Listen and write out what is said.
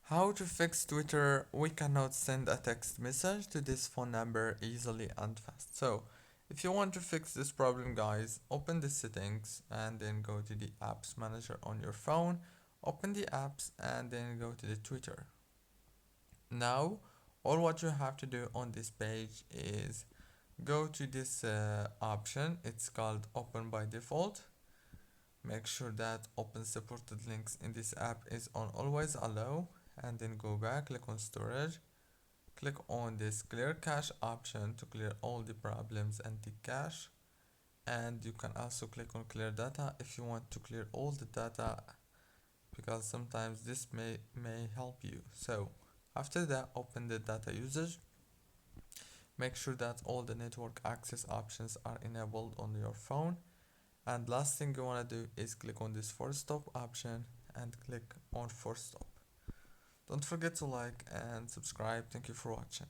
How to fix Twitter? We cannot send a text message to this phone number easily and fast. So, if you want to fix this problem, guys, open the settings and then go to the apps manager on your phone. Open the apps and then go to the Twitter. Now, all what you have to do on this page is go to this option. It's called Open by default. Make sure that open supported links in this app is on always allow, and then go back, click on storage, click on this clear cache option to clear all the problems and the cache, and you can also click on clear data if you want to clear all the data, because sometimes this may help you. So after that, open the data usage. Make sure that all the network access options are enabled on your phone. And last thing you want to do is click on this force stop option and click on force stop. Don't forget to like and subscribe. Thank you for watching.